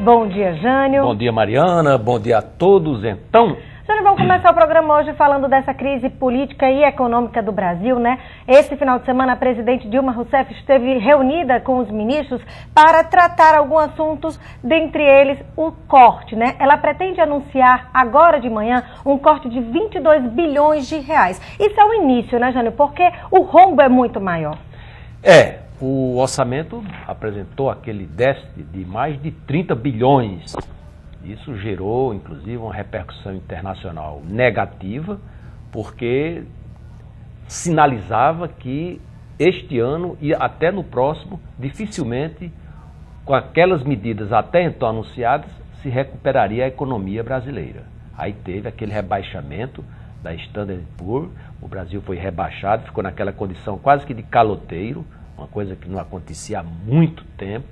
Bom dia, Jânio. Bom dia, Mariana. Bom dia a todos. Então, Jânio, vamos começar o programa hoje falando dessa crise política e econômica do Brasil, né? Esse final de semana, a presidente Dilma Rousseff esteve reunida com os ministros para tratar alguns assuntos, dentre eles o corte, né? Ela pretende anunciar agora de manhã um corte de 22 bilhões de reais. Isso é o início, né, Jânio? Porque o rombo é muito maior. O orçamento apresentou aquele déficit de mais de 30 bilhões. Isso gerou, inclusive, uma repercussão internacional negativa, porque sinalizava que este ano e até no próximo, dificilmente, com aquelas medidas até então anunciadas, se recuperaria a economia brasileira. Aí teve aquele rebaixamento da Standard & Poor's, o Brasil foi rebaixado, ficou naquela condição quase que de caloteiro, uma coisa que não acontecia há muito tempo,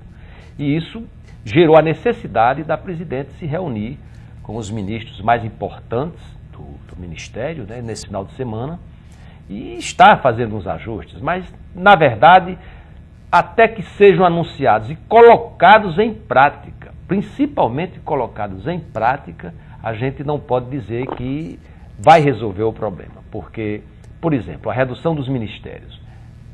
e isso gerou a necessidade da presidente se reunir com os ministros mais importantes do Ministério, né, nesse final de semana, e está fazendo uns ajustes, mas, na verdade, até que sejam anunciados e colocados em prática, principalmente colocados em prática, a gente não pode dizer que vai resolver o problema, porque, por exemplo, a redução dos ministérios.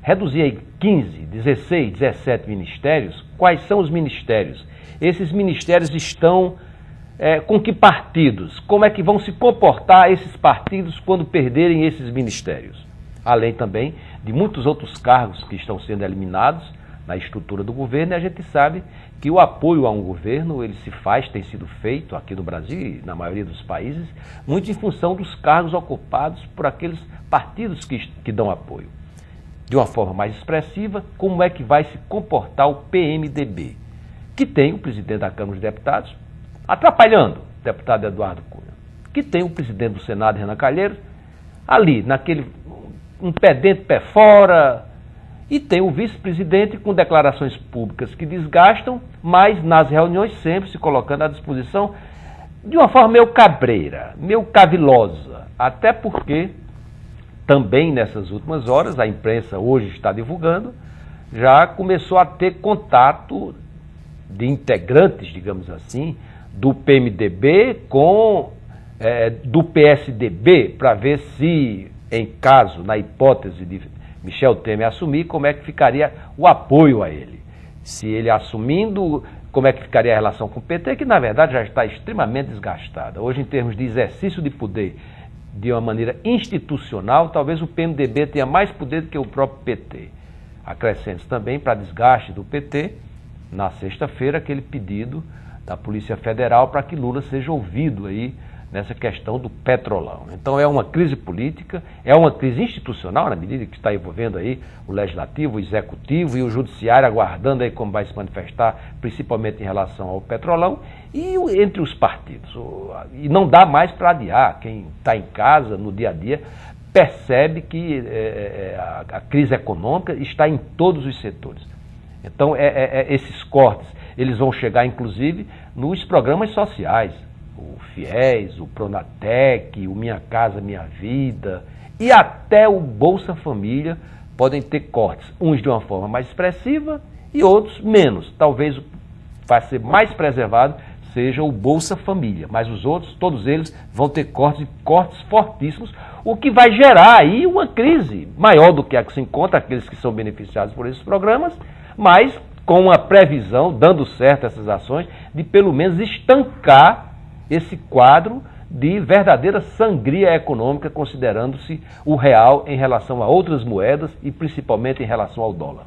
Reduzir aí 15, 16, 17 ministérios, quais são os ministérios? Esses ministérios estão com que partidos? Como é que vão se comportar esses partidos quando perderem esses ministérios? Além também de muitos outros cargos que estão sendo eliminados na estrutura do governo, e a gente sabe que o apoio a um governo, ele se faz, tem sido feito aqui no Brasil e na maioria dos países, muito em função dos cargos ocupados por aqueles partidos que dão apoio. De uma forma mais expressiva, como é que vai se comportar o PMDB, que tem o presidente da Câmara dos Deputados atrapalhando, o deputado Eduardo Cunha, que tem o presidente do Senado, Renan Calheiros, ali, um pé dentro, pé fora, e tem o vice-presidente com declarações públicas que desgastam, mas nas reuniões sempre se colocando à disposição de uma forma meio cabreira, meio cavilosa, até porque também nessas últimas horas, a imprensa hoje está divulgando, já começou a ter contato de integrantes, digamos assim, do PMDB com do PSDB, para ver se, em caso, na hipótese de Michel Temer assumir, como é que ficaria o apoio a ele. Se ele assumindo, como é que ficaria a relação com o PT, que na verdade já está extremamente desgastada. Hoje, em termos de exercício de poder, de uma maneira institucional, talvez o PMDB tenha mais poder do que o próprio PT. Acrescente também, para desgaste do PT, na sexta-feira, aquele pedido da Polícia Federal para que Lula seja ouvido aí nessa questão do Petrolão. Então é uma crise política, é uma crise institucional, na medida que está envolvendo aí o Legislativo, o Executivo e o Judiciário, aguardando aí como vai se manifestar, principalmente em relação ao Petrolão, e entre os partidos. E não dá mais para adiar. Quem está em casa, no dia a dia, percebe que a crise econômica está em todos os setores. Então, esses cortes, eles vão chegar, inclusive, nos programas sociais. O FIES, o Pronatec, o Minha Casa Minha Vida e até o Bolsa Família podem ter cortes, uns de uma forma mais expressiva e outros menos. Talvez vai ser mais preservado seja o Bolsa Família, mas os outros, todos eles, vão ter cortes fortíssimos, o que vai gerar aí uma crise maior do que a que se encontra aqueles que são beneficiados por esses programas, mas com uma previsão, dando certo essas ações, de pelo menos estancar esse quadro de verdadeira sangria econômica, considerando-se o real em relação a outras moedas e principalmente em relação ao dólar.